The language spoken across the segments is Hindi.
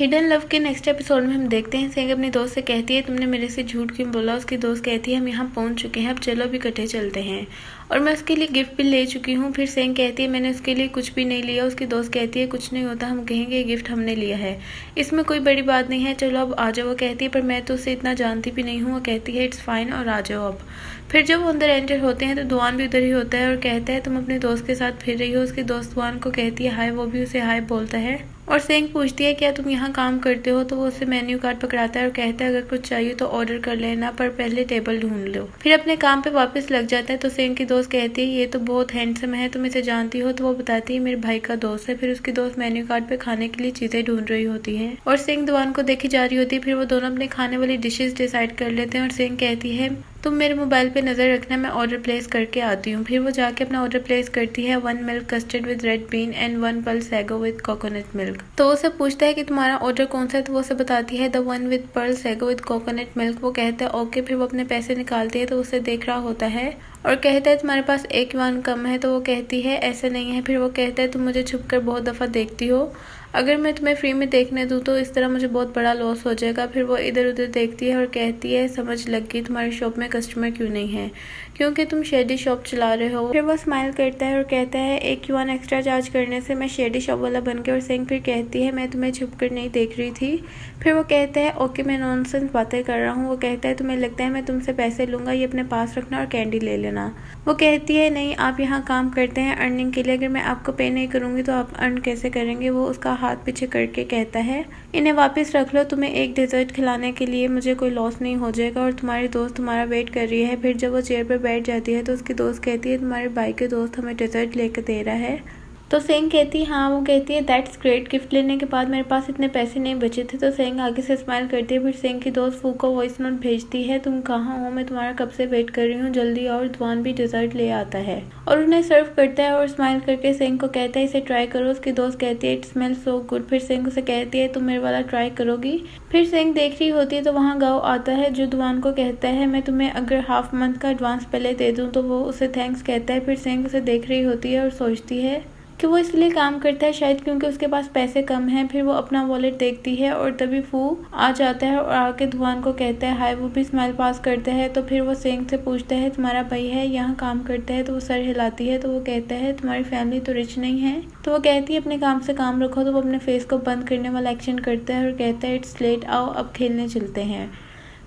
हिडन लव के नेक्स्ट एपिसोड में हम देखते हैं सेंग अपनी दोस्त से कहती है तुमने मेरे से झूठ क्यों बोला। उसकी दोस्त कहती है हम यहाँ पहुँच चुके हैं, अब चलो अभी इकट्ठे चलते हैं और मैं उसके लिए गिफ्ट भी ले चुकी हूँ। फिर सेंग कहती है मैंने उसके लिए कुछ भी नहीं लिया। उसकी दोस्त कहती है कुछ नहीं होता, हम कहेंगे ये गिफ्ट हमने लिया है, इसमें कोई बड़ी बात नहीं है, चलो अब आ जाओ। वो कहती है पर मैं तो उसे इतना जानती भी नहीं हूँ। वो कहती है इट्स फाइन और आ जाओ अब। फिर जब वो अंदर एंटर होते हैं तो दुआन भी उधर ही होता है और कहता है तुम अपने दोस्त के साथ फिर रही हो। उसकी दोस्त दुआन को कहती है हाय, वो भी उसे हाय बोलता है और सेंग पूछती है क्या तुम यहाँ काम करते हो। तो वो उसे मेन्यू कार्ड पकड़ाता है और कहता है अगर कुछ चाहिए तो ऑर्डर कर लेना, पर पहले टेबल ढूंढ लो। फिर अपने काम पे वापस लग जाता है तो सेंग की दोस्त कहती है ये तो बहुत हैंडसम है, तुम इसे जानती हो। तो वो बताती है मेरे भाई का दोस्त है। फिर उसकी दोस्त मेन्यू कार्ड पे खाने के लिए चीजें ढूंढ रही होती है और सेंग दुआन को देखी जा रही होती है। फिर वो दोनों अपने खाने वाली डिशेज डिसाइड कर लेते हैं और सेंग कहती है तुम मेरे मोबाइल पे नजर रखना, मैं ऑर्डर प्लेस करके आती हूँ। फिर वो जाके अपना ऑर्डर प्लेस करती है 1 milk custard with red bean and 1 pearl sago with coconut milk. तो वो उसे पूछता है कि तुम्हारा ऑर्डर कौन सा है। तो वो उसे बताती है the 1 with Perl sago with coconut milk. वो कहता है ओके। फिर वो अपने पैसे निकालती है तो उसे देख रहा होता है और कहता है तुम्हारे पास 1 युआन कम है। तो वो कहती है ऐसा नहीं है। फिर वो कहता है तुम मुझे छुप कर बहुत दफा देखती हो, अगर मैं तुम्हें फ्री में देखने दूं तो इस तरह मुझे बहुत बड़ा लॉस हो जाएगा। फिर वो इधर उधर देखती है और कहती है समझ लग गई तुम्हारी शॉप में कस्टमर क्यों नहीं है, क्योंकि तुम शेडी शॉप चला रहे हो। फिर वो स्माइल करता है और कहता है 1 युआन एक्स्ट्रा चार्ज करने से मैं शेडी शॉप वाला बन गया। और सेंग फिर कहती है मैं तुम्हें छुप कर नहीं देख रही थी। फिर वो कहता है ओके मैं नॉनसेंस बातें कर रहा हूँ। वो कहता है तुम्हें लगता है मैं तुमसे पैसे लूंगा, ये अपने पास रखना और कैंडी ले लेना। वो कहती है नहीं, आप यहाँ काम करते हैं अर्निंग के लिए, अगर मैं आपको पे नहीं करूंगी तो आप अर्न कैसे करेंगे। वो उसका हाथ पीछे करके कहता है इन्हें वापस रख लो, तुम्हें एक डेजर्ट खिलाने के लिए मुझे कोई लॉस नहीं हो जाएगा और तुम्हारी दोस्त तुम्हारा वेट कर रही है। फिर जब वो चेयर पर बैठ जाती है तो उसकी दोस्त कहती है तुम्हारे भाई के दोस्त हमें डेजर्ट लेकर दे रहा है। तो सेंग कहती है हाँ। वो कहती है दैट्स ग्रेट, गिफ्ट लेने के बाद मेरे पास इतने पैसे नहीं बचे थे। तो सेंग आगे से स्माइल करती है। फिर सेंग की दोस्त फू को वॉइस नोट भेजती है तुम कहाँ हो, मैं तुम्हारा कब से वेट कर रही हूँ, जल्दी। और दुआन भी डिजर्ट ले आता है और उन्हें सर्व करता है और स्माइल करके सेंग को कहता है इसे ट्राई करो। उसकी दोस्त कहती है इट स्मेल सो गुड। फिर सेंग उसे कहती है तुम मेरे वाला ट्राई करोगी। फिर सेंग देख रही होती है तो वहाँ गाँव आता है जो दुआन को कहता है मैं तुम्हें अगर हाफ मंथ का एडवांस पहले दे दूँ। तो वो उसे थैंक्स कहता है। फिर सेंग उसे देख रही होती है और सोचती है कि वो इसलिए काम करता है शायद क्योंकि उसके पास पैसे कम हैं। फिर वो अपना वॉलेट देखती है और तभी फू आ जाता है और आके दुआन को कहता है हाय। वो भी स्माइल पास करता है। तो फिर वो सेंग से पूछता है तुम्हारा भाई है यहाँ काम करता है। तो वो सर हिलाती है। तो वो कहता है तुम्हारी फैमिली तो रिच नहीं है। तो वो कहती है अपने काम से काम रखो। तो वो अपने फेस को बंद करने वाला एक्शन करता है और कहता है इट्स लेट, आओ अब खेलने चलते हैं।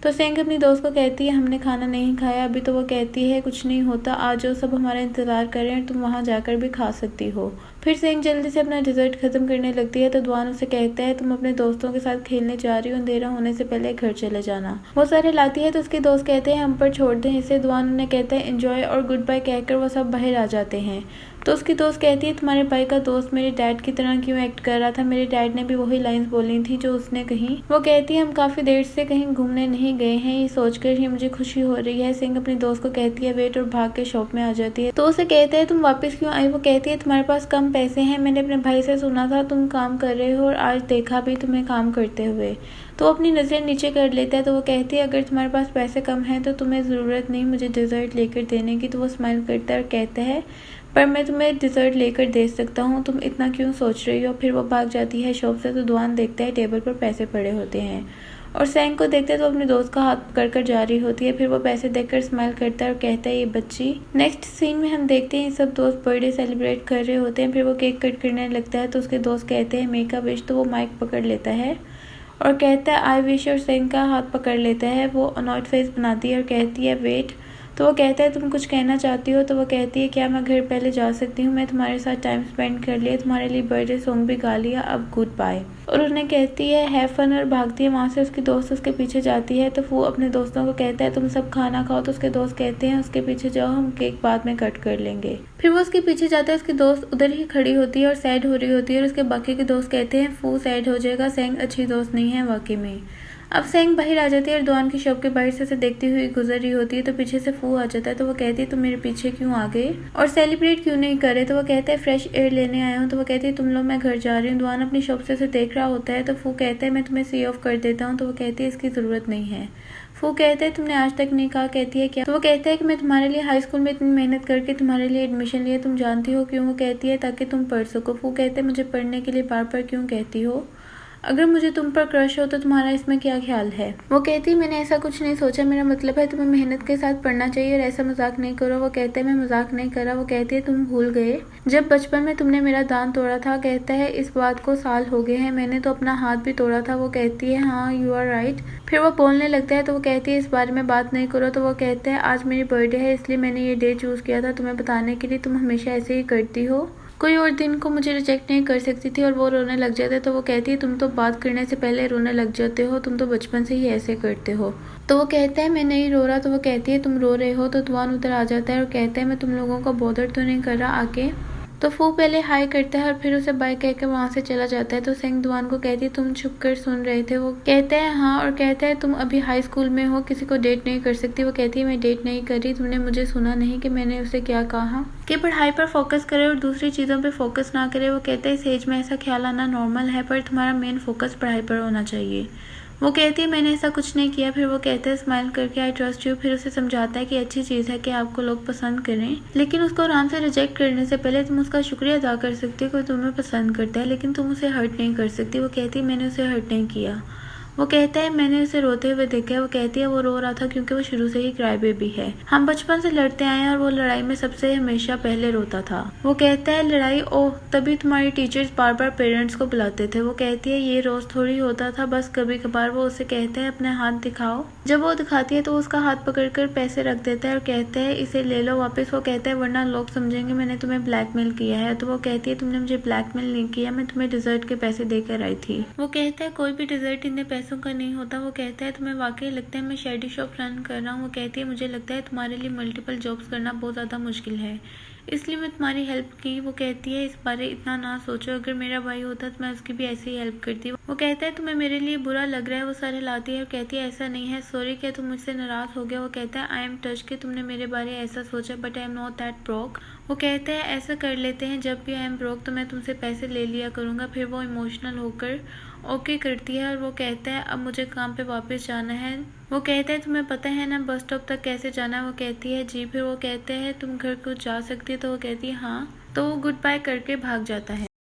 तो सेंग अपनी दोस्त को कहती है हमने खाना नहीं खाया अभी। तो वो कहती है कुछ नहीं होता, आ जाओ सब हमारा इंतजार कर रहे हैं, तुम वहां जाकर भी खा सकती हो। फिर सेंग जल्दी से अपना डिजर्ट खत्म करने लगती है। तो दुआन उसे कहता है तुम अपने दोस्तों के साथ खेलने जा रही हो, अंधेरा होने से पहले घर चले जाना। वो सारे लाती है तो उसके दोस्त कहते हैं हम पर छोड़ दें इसे। दुआन उन्हें कहता है एंजॉय और गुड बाय कहकर वो सब बाहर आ जाते हैं। तो उसकी दोस्त कहती है तुम्हारे भाई का दोस्त मेरे डैड की तरह क्यों एक्ट कर रहा था, मेरे डैड ने भी वही लाइंस बोली थी जो उसने कही। वो कहती है हम काफी देर से कहीं घूमने नहीं गए हैं, ये सोचकर ही मुझे खुशी हो रही है। सिंह अपनी दोस्त को कहती है वेट और भाग के शॉप में आ जाती है। तो उसे कहते हैं तुम वापस क्यों आई। वो कहती है तुम्हारे पास कम पैसे हैं, मैंने अपने भाई से सुना था तुम काम कर रहे हो और आज देखा भी तुम्हें काम करते हुए। तो अपनी नजर नीचे कर लेता है। तो वो कहती है अगर तुम्हारे पास पैसे कम हैं तो तुम्हें जरूरत नहीं मुझे डिजर्ट लेकर देने की। तो वो स्माइल करता है और कहता है पर मैं तुम्हें डिजर्ट लेकर दे सकता हूँ, तुम इतना क्यों सोच रही हो। फिर वो भाग जाती है शॉप से। तो दुआन देखता है टेबल पर पैसे पड़े होते हैं और सेंग को देखते तो अपनी दोस्त का हाथ पकड़कर जा रही होती है। फिर वो पैसे देखकर स्माइल करता है और कहता है ये बच्ची। नेक्स्ट सीन में हम देखते हैं सब दोस्त बर्थडे सेलिब्रेट कर रहे होते हैं। फिर वो केक कट करने लगता है तो उसके दोस्त कहते हैं मेक अ विश। तो वो माइक पकड़ लेता है और कहता है आई विश और सेंग का हाथ पकड़ लेता है। वो अनॉयड फेस बनाती है और कहती है वेट। तो वो कहता है तुम कुछ कहना चाहती हो। तो वो कहती है क्या मैं घर पहले जा सकती हूँ, मैं तुम्हारे साथ टाइम स्पेंड कर लिया, तुम्हारे लिए बर्थडे सॉन्ग भी गा लिया, अब गुड बाय। और उन्हें कहती है हैव फन और भागती है वहां से। उसकी दोस्त उसके पीछे जाती है। तो वो अपने दोस्तों को कहता है तुम सब खाना खाओ। तो उसके दोस्त कहते हैं उसके पीछे जाओ, हम केक बाद में कट कर लेंगे। फिर वो उसके पीछे जाता है। उसकी दोस्त उधर ही खड़ी होती है और सैड हो रही होती है और उसके बाकी के दोस्त कहते हैं फू सैड हो जाएगा, सेंग अच्छी दोस्त नहीं है वाकई में। अब सेंग बाहर आ जाती है और दुआन की शॉप के बाहर से देखती हुई गुजर रही होती है। तो पीछे से फू आ जाता है। तो वो कहती है तुम मेरे पीछे क्यों आ गए और सेलिब्रेट क्यों नहीं करे। तो वो कहता है फ्रेश एयर लेने आया हूँ। तो वो कहती है तुम लोग मैं घर जा रही हूँ। दुआन अपनी शॉप से उसे देख रहा होता है। तो फू कहता है मैं तुम्हें सी ऑफ कर देता हूँ। तो वो कहती है इसकी जरूरत नहीं है। फू कहता है तुमने आज तक नहीं कहा। कहती है क्या। तो वो कहता है कि मैं तुम्हारे लिए हाई स्कूल में इतनी मेहनत करके तुम्हारे लिए एडमिशन लिया, तुम जानती हो क्यों। वो कहती है ताकि तुम पढ़ सको। फू कहते हैं मुझे पढ़ने के लिए बार बार क्यों कहती हो, अगर मुझे तुम पर क्रश हो तो तुम्हारा इसमें क्या ख्याल है। वो कहती है मैंने ऐसा कुछ नहीं सोचा, मेरा मतलब है तुम्हें मेहनत के साथ पढ़ना चाहिए और ऐसा मजाक नहीं करो। वो कहते हैं मैं मजाक नहीं कर रहा। वो कहती है तुम भूल गए जब बचपन में तुमने मेरा दांत तोड़ा था। कहता है इस बात को साल हो गए हैं, मैंने तो अपना हाथ भी तोड़ा था। वो कहती है हाँ यू आर राइट। फिर वो बोलने लगता है तो वो कहती है इस बारे में बात नहीं करो। तो वो कहते हैं आज मेरी बर्थडे है इसलिए मैंने ये डे चूज किया था तुम्हें बताने के लिए, तुम हमेशा ऐसे ही करती हो, कोई और दिन को मुझे रिजेक्ट नहीं कर सकती थी। और वो रोने लग जाते। तो वो कहती है तुम तो बात करने से पहले रोने लग जाते हो, तुम तो बचपन से ही ऐसे करते हो। तो वो कहता है मैं नहीं रो रहा। तो वो कहती है तुम रो रहे हो। तो तुआन उधर आ जाता है और कहता है मैं तुम लोगों को बॉदर तो नहीं कर रहा आके। तो फू पहले हाई करता है और फिर उसे बाय कहकर वहां से चला जाता है। तो सेंग दुआन को कहती है तुम छुप कर सुन रहे थे। वो कहता है हाँ और कहता है तुम अभी हाई स्कूल में हो, किसी को डेट नहीं कर सकती। वो कहती है मैं डेट नहीं कर रही, तुमने मुझे सुना नहीं कि मैंने उसे क्या कहा कि पढ़ाई पर फोकस करे और दूसरी चीजों पर फोकस ना करे। वो कहता है इस एज में ऐसा ख्याल आना नॉर्मल है पर तुम्हारा मेन फोकस पढ़ाई पर होना चाहिए। वो कहती है मैंने ऐसा कुछ नहीं किया। फिर वो कहता है स्माइल करके आई ट्रस्ट यू। फिर उसे समझाता है कि अच्छी चीज़ है कि आपको लोग पसंद करें, लेकिन उसको आराम से रिजेक्ट करने से पहले तुम उसका शुक्रिया अदा कर सकती हो। कोई तुम्हें पसंद करता है लेकिन तुम उसे हर्ट नहीं कर सकती। वो कहती है मैंने उसे हर्ट नहीं किया। वो कहता है मैंने उसे रोते हुए देखा है। वो कहती है वो रो रहा था क्योंकि वो शुरू से ही क्राई बेबी है, हम बचपन से लड़ते आए हैं और वो लड़ाई में सबसे हमेशा पहले रोता था। वो कहता है लड़ाई, ओह तभी तुम्हारी टीचर्स बार बार पेरेंट्स को बुलाते थे। वो कहती है ये रोज थोड़ी होता था, बस कभी कभार। वो उसे कहते हैं अपने हाथ दिखाओ। जब वो दिखाती है तो उसका हाथ पकड़कर पैसे रख देता है और कहते हैं इसे ले लो वापस। वो कहता है वरना लोग समझेंगे मैंने तुम्हें ब्लैकमेल किया है। तो वो कहती है तुमने मुझे ब्लैकमेल नहीं किया, मैं तुम्हें डिजर्ट के पैसे देकर आई थी। वो कहता है कोई भी डिजर्ट इतने पैसों का नहीं होता। वो कहता है तुम्हें वाकई लगता है मैं शेडी शॉप रन कर रहा हूँ। वो कहती है मुझे लगता है तुम्हारे लिए मल्टीपल जॉब्स करना बहुत ज़्यादा मुश्किल है, इसलिए मैं तुम्हारी हेल्प की। वो कहती है इस बारे इतना ना सोचो, अगर मेरा भाई होता तो मैं उसकी भी ऐसे ही हेल्प करती। वो कहता है तुम्हें मेरे लिए बुरा लग रहा है। वो सारे लाती है और कहती है ऐसा नहीं है, सॉरी क्या तुम मुझसे नाराज हो गया। वो कहता है आई एम टच कि तुमने मेरे बारे ऐसा सोचा, but I am not that broke. वो कहता है ऐसा कर लेते हैं, जब भी आई एम ब्रोक तो मैं तुमसे पैसे ले लिया करूंगा। फिर वो इमोशनल होकर ओके करती है और वो कहता है अब मुझे काम पे वापस जाना है। वो कहता है तुम्हें पता है ना बस स्टॉप तक कैसे जाना है। वो कहती है जी। फिर वो कहते हैं तुम घर को जा सकती है। तो वो कहती है हाँ। तो वो गुड बाय करके भाग जाता है।